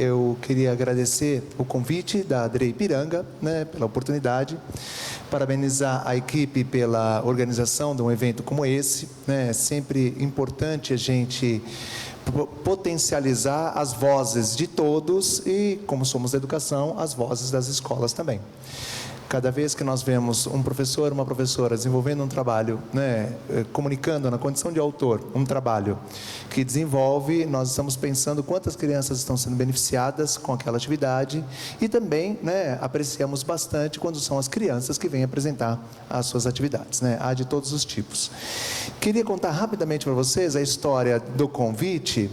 eu queria agradecer o convite da ADRE Ipiranga, né, pela oportunidade, parabenizar a equipe pela organização de um evento como esse, né, é sempre importante a gente potencializar as vozes de todos e, como somos da educação, as vozes das escolas também. Cada vez que nós vemos um professor, uma professora desenvolvendo um trabalho, né, comunicando na condição de autor, um trabalho que desenvolve, nós estamos pensando quantas crianças estão sendo beneficiadas com aquela atividade e também, né, apreciamos bastante quando são as crianças que vêm apresentar as suas atividades, né, há de todos os tipos. Queria contar rapidamente para vocês a história do convite.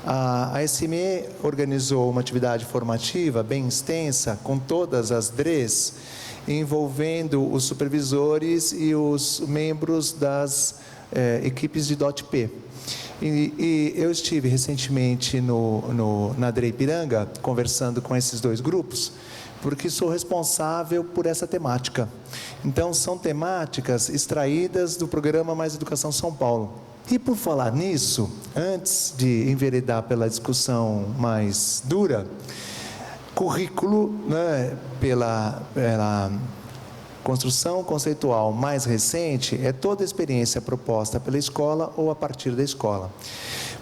A SME organizou uma atividade formativa bem extensa, com todas as DREs, envolvendo os supervisores e os membros das equipes de DOT-P. E eu estive recentemente na ADRE Ipiranga, conversando com esses dois grupos, porque sou responsável por essa temática. Então, são temáticas extraídas do programa Mais Educação São Paulo. E por falar nisso, antes de enveredar pela discussão mais dura, currículo, né, pela construção conceitual mais recente, é toda a experiência proposta pela escola ou a partir da escola.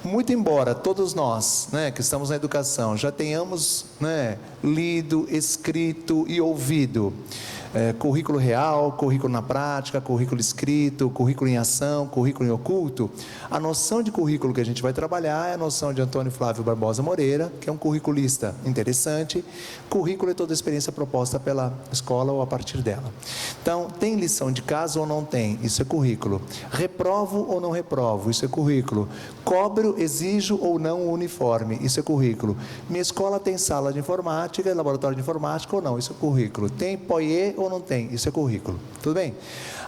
Muito embora todos nós, né, que estamos na educação, já tenhamos, né, lido, escrito e ouvido currículo real, currículo na prática, currículo escrito, currículo em ação, currículo em oculto, a noção de currículo que a gente vai trabalhar é a noção de Antônio Flávio Barbosa Moreira, que é um curriculista interessante. Currículo é toda a experiência proposta pela escola ou a partir dela. Então, tem lição de casa ou não tem? Isso é currículo. Reprovo ou não reprovo? Isso é currículo. Cobro, exijo ou não o uniforme? Isso é currículo. Minha escola tem sala de informática, laboratório de informática ou não? Isso é currículo. Tem POIE ou não tem? Isso é currículo. Tudo bem?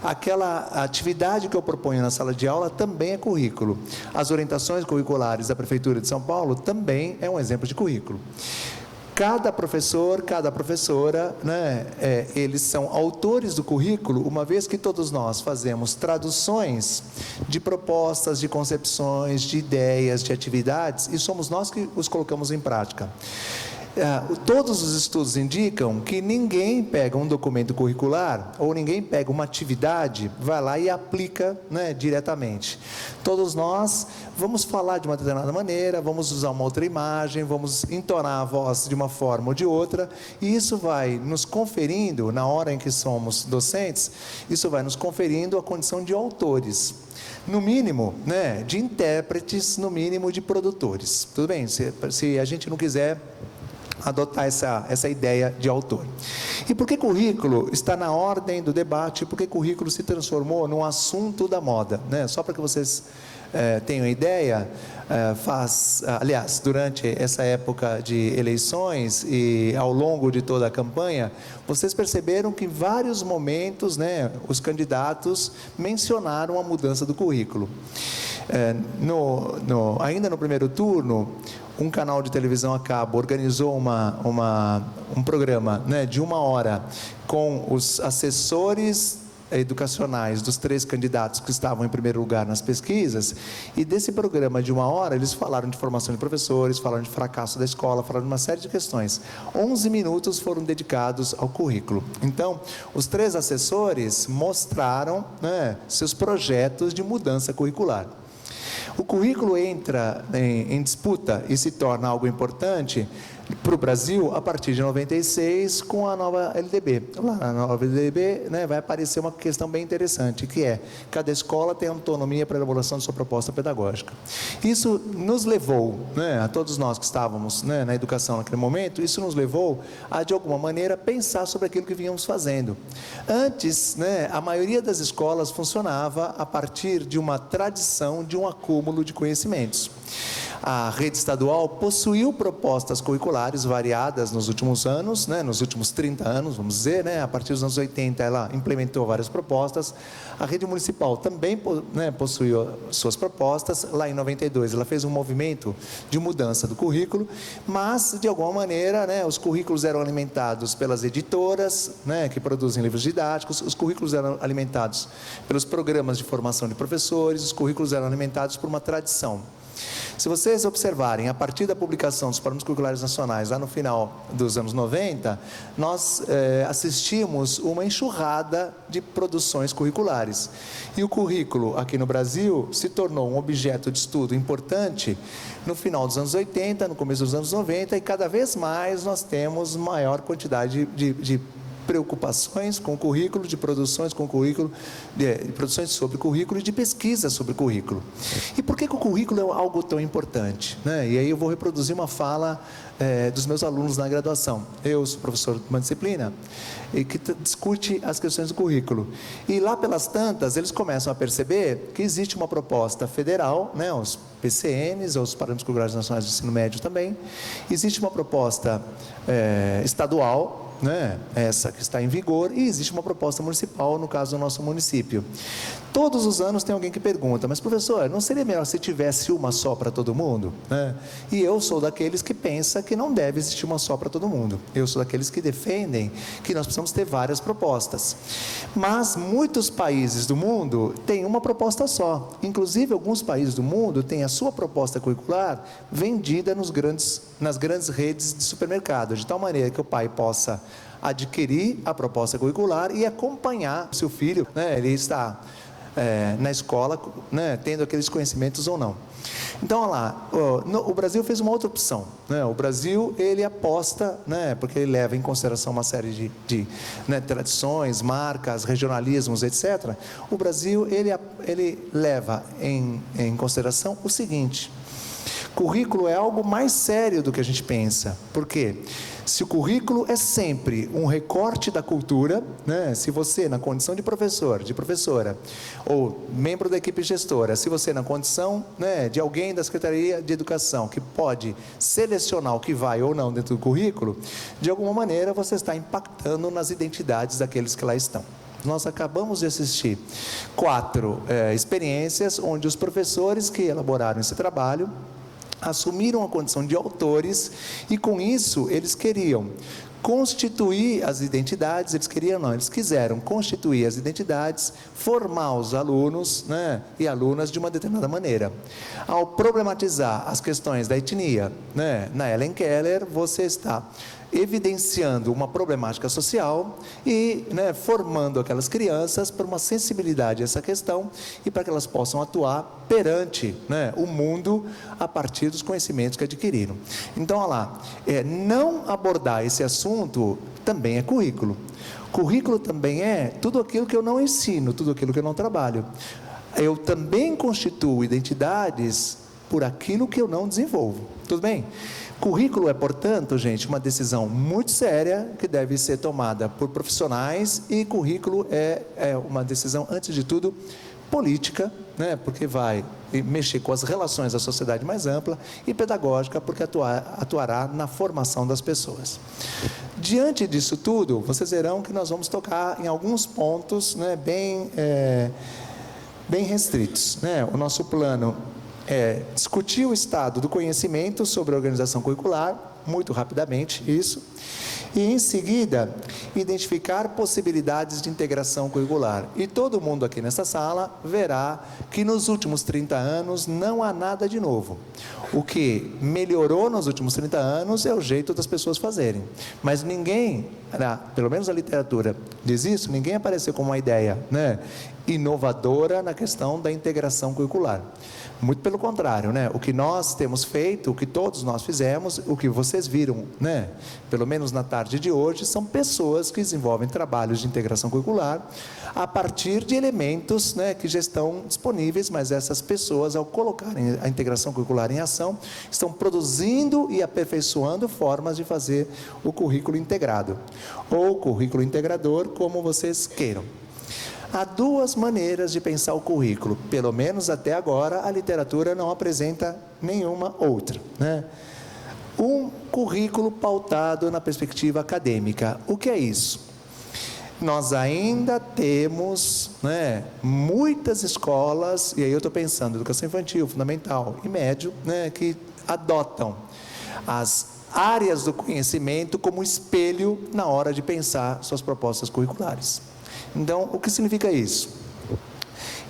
Aquela atividade que eu proponho na sala de aula também é currículo. As orientações curriculares da Prefeitura de São Paulo também é um exemplo de currículo. Cada professor, cada professora, né, eles são autores do currículo, uma vez que todos nós fazemos traduções de propostas, de concepções, de ideias, de atividades, e somos nós que os colocamos em prática. Todos os estudos indicam que ninguém pega um documento curricular ou ninguém pega uma atividade, vai lá e aplica, né, diretamente. Todos nós vamos falar de uma determinada maneira, vamos usar uma outra imagem, vamos entonar a voz de uma forma ou de outra, e isso vai nos conferindo, na hora em que somos docentes, isso vai nos conferindo a condição de autores. No mínimo, né, de intérpretes, no mínimo de produtores. Tudo bem? Se a gente não quiser adotar essa ideia de autor. E por que currículo está na ordem do debate? Por que currículo se transformou num assunto da moda, né? Só para que vocês tenham ideia, aliás, durante essa época de eleições e ao longo de toda a campanha, vocês perceberam que em vários momentos, né, os candidatos mencionaram a mudança do currículo. Ainda no primeiro turno, um canal de televisão a cabo organizou um programa, né, de 1 hora com os assessores educacionais dos 3 candidatos que estavam em primeiro lugar nas pesquisas, e desse programa de 1 hora, eles falaram de formação de professores, falaram de fracasso da escola, falaram de uma série de questões. 11 minutos foram dedicados ao currículo. Então, os 3 assessores mostraram, né, seus projetos de mudança curricular. O currículo entra em disputa e se torna algo importante para o Brasil a partir de 96 com a nova LDB. Lá na nova LDB, né, vai aparecer uma questão bem interessante, que é: cada escola tem autonomia para a elaboração de sua proposta pedagógica. Isso nos levou, né, a todos nós que estávamos, né, na educação naquele momento, isso nos levou a, de alguma maneira, pensar sobre aquilo que vínhamos fazendo. Antes, né, a maioria das escolas funcionava a partir de uma tradição, de um acúmulo de conhecimentos. A rede estadual possuiu propostas curriculares variadas nos últimos anos, né, nos últimos 30 anos, vamos dizer, né, a partir dos anos 80 ela implementou várias propostas. A rede municipal também, né, possuiu suas propostas. Lá em 92 ela fez um movimento de mudança do currículo, mas de alguma maneira, né, os currículos eram alimentados pelas editoras, né, que produzem livros didáticos, os currículos eram alimentados pelos programas de formação de professores, os currículos eram alimentados por uma tradição. Se vocês observarem, a partir da publicação dos Parâmetros Curriculares Nacionais, lá no final dos anos 90, nós assistimos uma enxurrada de produções curriculares. E o currículo aqui no Brasil se tornou um objeto de estudo importante no final dos anos 80, no começo dos anos 90, e cada vez mais nós temos maior quantidade de preocupações com o currículo, de produções com o currículo, de produções sobre currículo e de pesquisa sobre currículo. E por que o currículo é algo tão importante, né? E aí eu vou reproduzir uma fala dos meus alunos na graduação. Eu sou professor de uma disciplina e que discute as questões do currículo. E lá pelas tantas, eles começam a perceber que existe uma proposta federal, né, os PCNs, os Parâmetros Curriculares Nacionais do Ensino Médio também. Existe uma proposta estadual, né, essa que está em vigor, e existe uma proposta municipal, no caso do nosso município. Todos os anos tem alguém que pergunta, mas professor, não seria melhor se tivesse uma só para todo mundo? Né? E eu sou daqueles que pensa que não deve existir uma só para todo mundo. Eu sou daqueles que defendem que nós precisamos ter várias propostas. Mas muitos países do mundo têm uma proposta só. Inclusive, alguns países do mundo têm a sua proposta curricular vendida nas grandes redes de supermercado, de tal maneira que o pai possa adquirir a proposta curricular e acompanhar o seu filho, né, ele está na escola, né, tendo aqueles conhecimentos ou não. Então, olha lá, o Brasil fez uma outra opção, né? O Brasil, ele aposta, né, porque ele leva em consideração uma série de tradições, marcas, regionalismos, etc. O Brasil, ele leva em consideração o seguinte: currículo é algo mais sério do que a gente pensa. Por quê? Se o currículo é sempre um recorte da cultura, né? Se você, na condição de professor, de professora, ou membro da equipe gestora, se você, na condição, né, de alguém da Secretaria de Educação, que pode selecionar o que vai ou não dentro do currículo, de alguma maneira você está impactando nas identidades daqueles que lá estão. Nós acabamos de assistir 4 experiências onde os professores que elaboraram esse trabalho assumiram a condição de autores, e com isso eles queriam constituir as identidades, eles quiseram constituir as identidades, formar os alunos, né, e alunas de uma determinada maneira. Ao problematizar as questões da etnia, né, na Helen Keller, você está evidenciando uma problemática social e, né, formando aquelas crianças para uma sensibilidade a essa questão e para que elas possam atuar perante, né, o mundo a partir dos conhecimentos que adquiriram. Então, olha lá, não abordar esse assunto também é currículo. Currículo também é tudo aquilo que eu não ensino, tudo aquilo que eu não trabalho. Eu também constituo identidades por aquilo que eu não desenvolvo. Tudo bem? Currículo é, portanto, gente, uma decisão muito séria que deve ser tomada por profissionais, e currículo é uma decisão, antes de tudo, política, né, porque vai mexer com as relações da sociedade mais ampla, e pedagógica, porque atuará na formação das pessoas. Diante disso tudo, vocês verão que nós vamos tocar em alguns pontos, né, bem restritos, né? O nosso plano discutir o estado do conhecimento sobre a organização curricular, muito rapidamente isso, e em seguida identificar possibilidades de integração curricular. E todo mundo aqui nessa sala verá que nos últimos 30 anos não há nada de novo. O que melhorou nos últimos 30 anos é o jeito das pessoas fazerem, mas ninguém, pelo menos a literatura diz isso, ninguém apareceu com uma ideia, né, inovadora na questão da integração curricular. Muito pelo contrário, né? O que nós temos feito, o que todos nós fizemos, o que vocês viram, né, pelo menos na tarde de hoje, são pessoas que desenvolvem trabalhos de integração curricular a partir de elementos, né, que já estão disponíveis, mas essas pessoas, ao colocarem a integração curricular em ação, estão produzindo e aperfeiçoando formas de fazer o currículo integrado, ou currículo integrador, como vocês queiram. Há 2 maneiras de pensar o currículo, pelo menos até agora a literatura não apresenta nenhuma outra, né? Um currículo pautado na perspectiva acadêmica. O que é isso? Nós ainda temos, né, muitas escolas, e aí eu estou pensando educação infantil, fundamental e médio, né, que adotam as áreas do conhecimento como espelho na hora de pensar suas propostas curriculares. Então, o que significa isso?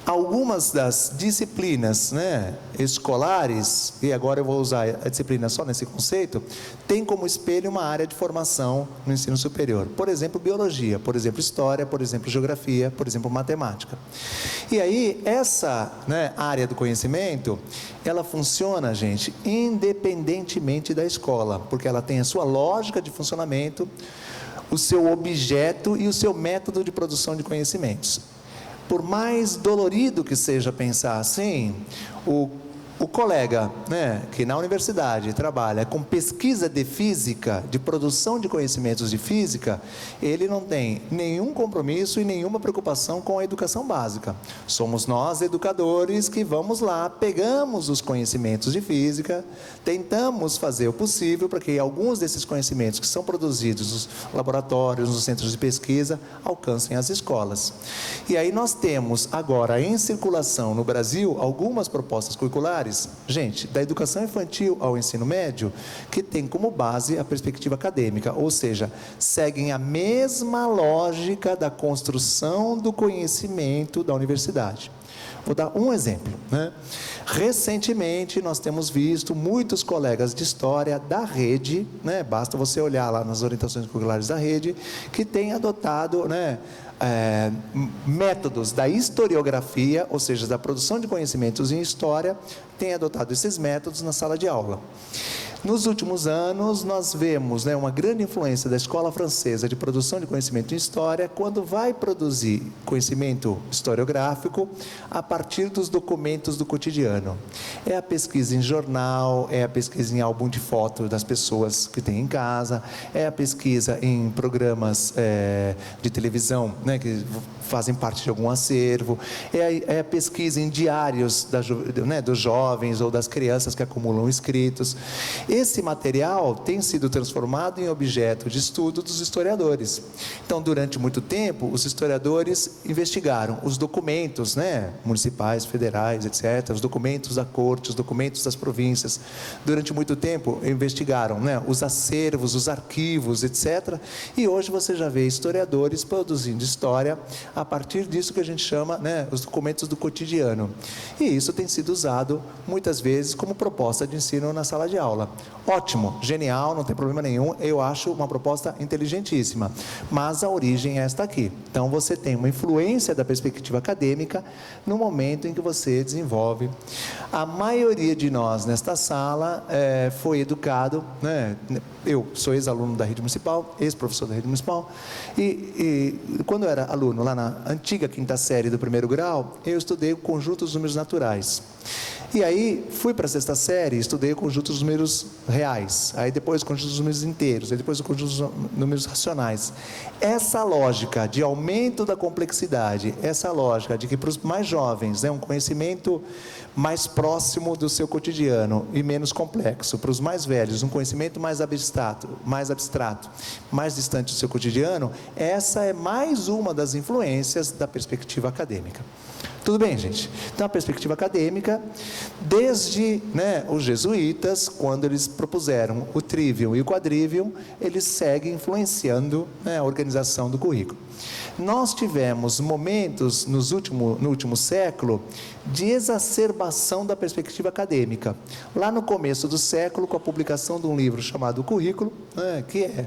Algumas das disciplinas, né, escolares, e agora eu vou usar a disciplina só nesse conceito, tem como espelho uma área de formação no ensino superior. Por exemplo, biologia, por exemplo, história, por exemplo, geografia, por exemplo, matemática. E aí, essa, né, área do conhecimento, ela funciona, gente, independentemente da escola, porque ela tem a sua lógica de funcionamento, o seu objeto e o seu método de produção de conhecimentos. Por mais dolorido que seja pensar assim, o colega, né, que na universidade trabalha com pesquisa de física, de produção de conhecimentos de física, ele não tem nenhum compromisso e nenhuma preocupação com a educação básica. Somos nós, educadores, que vamos lá, pegamos os conhecimentos de física, tentamos fazer o possível para que alguns desses conhecimentos que são produzidos nos laboratórios, nos centros de pesquisa, alcancem as escolas. E aí nós temos agora em circulação no Brasil algumas propostas curriculares, gente, da educação infantil ao ensino médio, que tem como base a perspectiva acadêmica, ou seja, seguem a mesma lógica da construção do conhecimento da universidade. Vou dar um exemplo, né? Recentemente, nós temos visto muitos colegas de história da rede, né? Basta você olhar lá nas orientações curriculares da rede, que têm adotado, né, métodos da historiografia, ou seja, da produção de conhecimentos em história, têm adotado esses métodos na sala de aula. Nos últimos anos, nós vemos, né, uma grande influência da escola francesa de produção de conhecimento em história, quando vai produzir conhecimento historiográfico a partir dos documentos do cotidiano. É a pesquisa em jornal, é a pesquisa em álbum de foto das pessoas que tem em casa, é a pesquisa em programas de televisão, né, que fazem parte de algum acervo, é a pesquisa em diários dos jovens ou das crianças que acumulam escritos. Esse material tem sido transformado em objeto de estudo dos historiadores. Então, durante muito tempo, os historiadores investigaram os documentos, né, municipais, federais, etc., os documentos da corte, os documentos das províncias. Durante muito tempo, investigaram, né, os acervos, os arquivos, etc. E hoje você já vê historiadores produzindo história a partir disso que a gente chama, né, os documentos do cotidiano. E isso tem sido usado, muitas vezes, como proposta de ensino na sala de aula. Ótimo, genial, não tem problema nenhum, eu acho uma proposta inteligentíssima, mas a origem é esta aqui. Então você tem uma influência da perspectiva acadêmica no momento em que você desenvolve. A maioria de nós nesta sala foi educado, né? Eu sou ex-aluno da rede municipal, ex-professor da rede municipal, e quando eu era aluno lá na antiga quinta série do primeiro grau, eu estudei o conjunto dos números naturais. E aí, fui para a sexta série, estudei o conjunto dos números reais, aí depois o conjunto dos números inteiros, aí depois o conjunto dos números racionais. Essa lógica de aumento da complexidade, essa lógica de que para os mais jovens, né, um conhecimento mais próximo do seu cotidiano e menos complexo, para os mais velhos, um conhecimento mais abstrato, mais distante do seu cotidiano, essa é mais uma das influências da perspectiva acadêmica. Tudo bem, gente? Então, a perspectiva acadêmica, desde, né, os jesuítas, quando eles propuseram o trivium e o quadrivium, eles seguem influenciando, né, a organização do currículo. Nós tivemos momentos no último século de exacerbação da perspectiva acadêmica. Lá no começo do século, com a publicação de um livro chamado Currículo, né, que é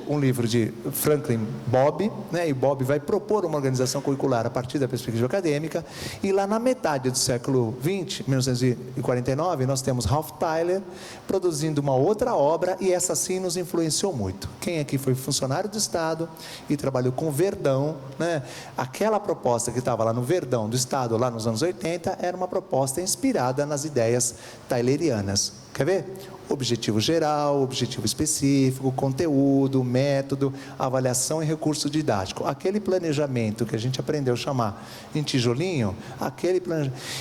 um livro de Franklin Bobb, né, e Bobb vai propor uma organização curricular a partir da perspectiva acadêmica, e lá na metade do século XX, 1949, nós temos Ralph Tyler produzindo uma outra obra, e essa sim nos influenciou muito. Quem aqui foi funcionário do Estado e trabalhou com Verdão, né, aquela proposta que estava lá no Verdão do Estado, lá nos anos 80, era uma proposta inspirada nas ideias taylerianas. Quer ver? Objetivo geral, objetivo específico, conteúdo, método, avaliação e recurso didático. Aquele planejamento que a gente aprendeu a chamar em tijolinho,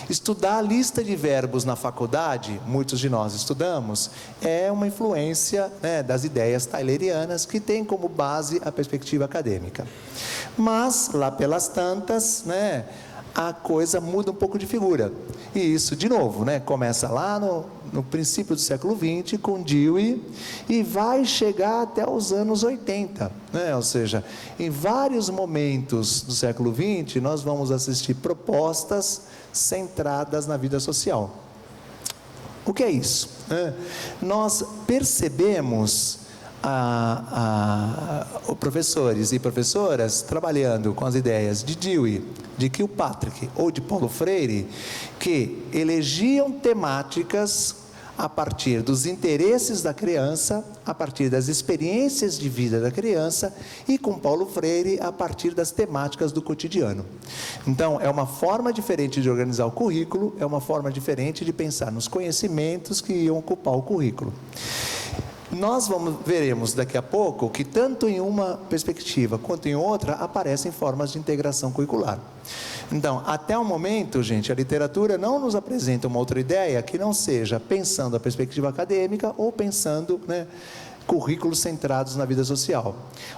estudar a lista de verbos na faculdade, muitos de nós estudamos, é uma influência, né, das ideias taylerianas, que tem como base a perspectiva acadêmica. Mas, lá pelas tantas, né, a coisa muda um pouco de figura. E isso, de novo, né, começa lá no princípio do século XX, com Dewey, e vai chegar até os anos 80. Né? Ou seja, em vários momentos do século XX, nós vamos assistir propostas centradas na vida social. O que é isso? Nós percebemos professores e professoras trabalhando com as ideias de Dewey, de Kilpatrick ou de Paulo Freire, que elegiam temáticas a partir dos interesses da criança, a partir das experiências de vida da criança, e com Paulo Freire a partir das temáticas do cotidiano. Então, é uma forma diferente de organizar o currículo, é uma forma diferente de pensar nos conhecimentos que iam ocupar o currículo. Nós veremos daqui a pouco que tanto em uma perspectiva quanto em outra aparecem formas de integração curricular. Então, até o momento, gente, a literatura não nos apresenta uma outra ideia que não seja pensando a perspectiva acadêmica ou pensando, né, currículos centrados na vida social.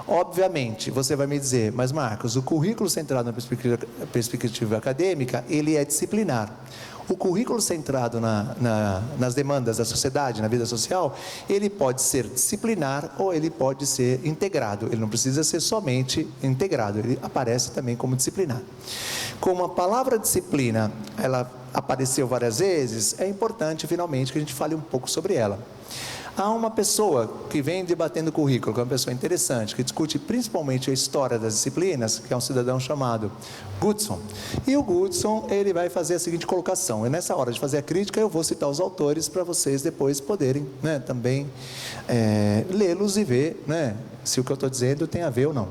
Obviamente, você vai me dizer, mas Marcos, o currículo centrado na perspectiva acadêmica, ele é disciplinar. O currículo centrado nas demandas da sociedade, na vida social, ele pode ser disciplinar ou ele pode ser integrado. Ele não precisa ser somente integrado, ele aparece também como disciplinar. Como a palavra disciplina, ela apareceu várias vezes, é importante finalmente que a gente fale um pouco sobre ela. Há uma pessoa que vem debatendo o currículo, que é uma pessoa interessante, que discute principalmente a história das disciplinas, que é um cidadão chamado Goodson. E o Goodson, ele vai fazer a seguinte colocação, e nessa hora de fazer a crítica, eu vou citar os autores para vocês depois poderem, né, também lê-los e ver, né, se o que eu estou dizendo tem a ver ou não.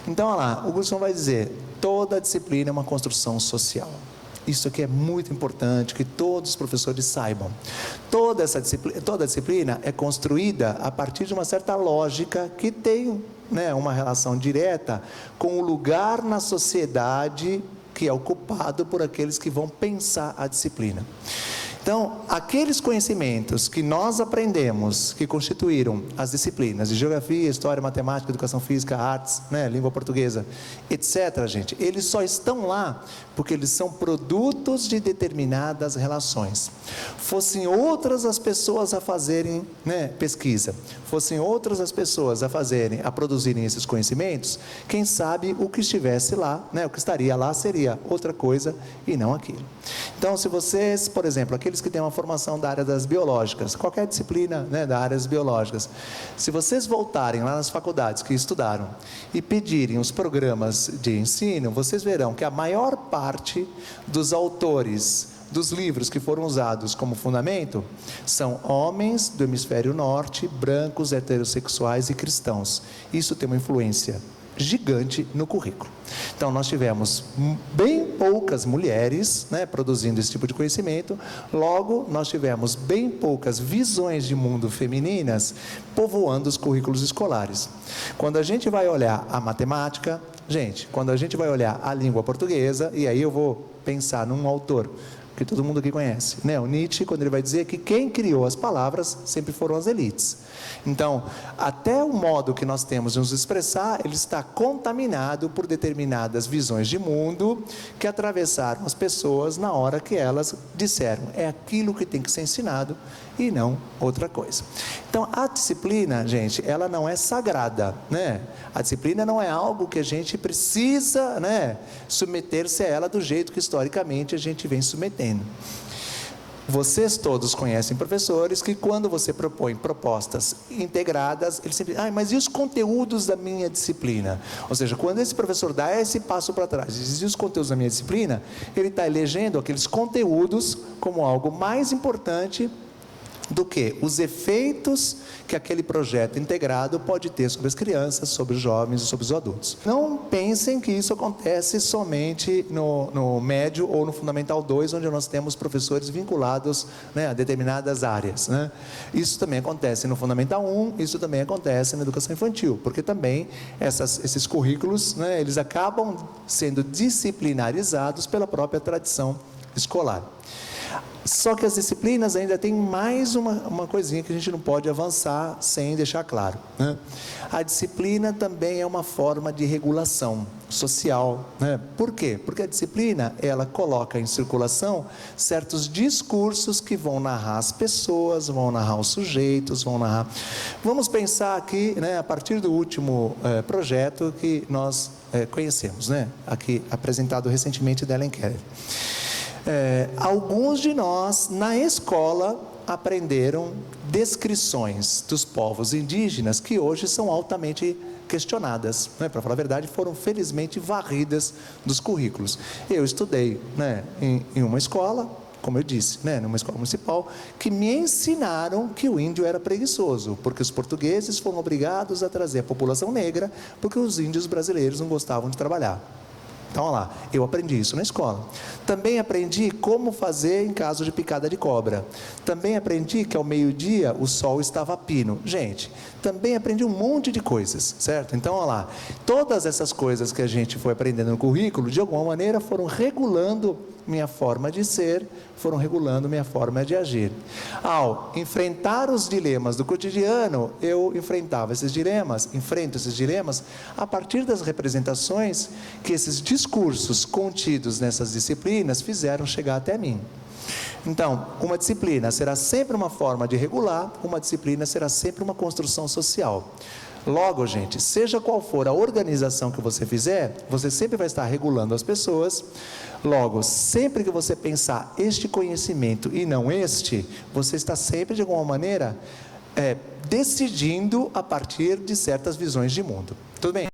Então, olha lá, o Goodson vai dizer, toda disciplina é uma construção social. Isso aqui é muito importante, que todos os professores saibam. Toda disciplina é construída a partir de uma certa lógica que tem, né, uma relação direta com o lugar na sociedade que é ocupado por aqueles que vão pensar a disciplina. Então, aqueles conhecimentos que nós aprendemos, que constituíram as disciplinas de geografia, história, matemática, educação física, artes, né, língua portuguesa, etc., gente, eles só estão lá porque eles são produtos de determinadas relações. Fossem outras as pessoas a fazerem, né, pesquisa, fossem outras as pessoas a produzirem esses conhecimentos, quem sabe o que estivesse lá, né, o que estaria lá seria outra coisa e não aquilo. Então, se vocês, por exemplo, aqueles que têm uma formação da área das biológicas, qualquer disciplina, né, da área das biológicas, se vocês voltarem lá nas faculdades que estudaram e pedirem os programas de ensino, vocês verão que a maior parte dos autores dos livros que foram usados como fundamento são homens do hemisfério norte, brancos, heterossexuais e cristãos. Isso tem uma influência gigante no currículo. Então, nós tivemos bem poucas mulheres, né, produzindo esse tipo de conhecimento, logo, nós tivemos bem poucas visões de mundo femininas povoando os currículos escolares. Quando a gente vai olhar a matemática, gente, quando a gente vai olhar a língua portuguesa, e aí eu vou pensar num autor que todo mundo aqui conhece, né? O Nietzsche, quando ele vai dizer que quem criou as palavras sempre foram as elites. Então, até o modo que nós temos de nos expressar, ele está contaminado por determinadas visões de mundo que atravessaram as pessoas na hora que elas disseram, é aquilo que tem que ser ensinado e não outra coisa. Então, a disciplina, gente, ela não é sagrada, né? A disciplina não é algo que a gente precisa, né, submeter-se a ela do jeito que historicamente a gente vem submetendo. Vocês todos conhecem professores que quando você propõe propostas integradas, eles sempre mas e os conteúdos da minha disciplina? Ou seja, quando esse professor dá esse passo para trás, diz, e os conteúdos da minha disciplina, ele está elegendo aqueles conteúdos como algo mais importante do que os efeitos que aquele projeto integrado pode ter sobre as crianças, sobre os jovens e sobre os adultos. Não pensem que isso acontece somente no médio ou no Fundamental 2, onde nós temos professores vinculados, né, a determinadas áreas, né? Isso também acontece no Fundamental 1, isso também acontece na educação infantil, porque também esses currículos, né, eles acabam sendo disciplinarizados pela própria tradição escolar. Só que as disciplinas ainda tem mais uma coisinha que a gente não pode avançar sem deixar claro, né? A disciplina também é uma forma de regulação social, né? Por quê? Porque a disciplina, ela coloca em circulação certos discursos que vão narrar as pessoas, vão narrar os sujeitos, vão narrar... Vamos pensar aqui, né, a partir do último projeto que nós conhecemos, né? Aqui apresentado recentemente da Helen Keller. Alguns de nós, na escola, aprenderam descrições dos povos indígenas que hoje são altamente questionadas, né? Para falar a verdade, foram felizmente varridas dos currículos. Eu estudei, né, em uma escola, como eu disse, né, numa escola municipal, que me ensinaram que o índio era preguiçoso, porque os portugueses foram obrigados a trazer a população negra, porque os índios brasileiros não gostavam de trabalhar. Então, olha lá, eu aprendi isso na escola. Também aprendi como fazer em caso de picada de cobra. Também aprendi que ao meio-dia o sol estava a pino. Gente, também aprendi um monte de coisas, certo? Então, olha lá, todas essas coisas que a gente foi aprendendo no currículo, de alguma maneira foram regulando minha forma de ser, foram regulando minha forma de agir. Ao enfrentar os dilemas do cotidiano, eu enfrentava esses dilemas, enfrento esses dilemas, a partir das representações que esses discursos contidos nessas disciplinas fizeram chegar até mim. Então, uma disciplina será sempre uma forma de regular, uma disciplina será sempre uma construção social. Logo, gente, seja qual for a organização que você fizer, você sempre vai estar regulando as pessoas. Logo, sempre que você pensar este conhecimento e não este, você está sempre, de alguma maneira, decidindo a partir de certas visões de mundo. Tudo bem?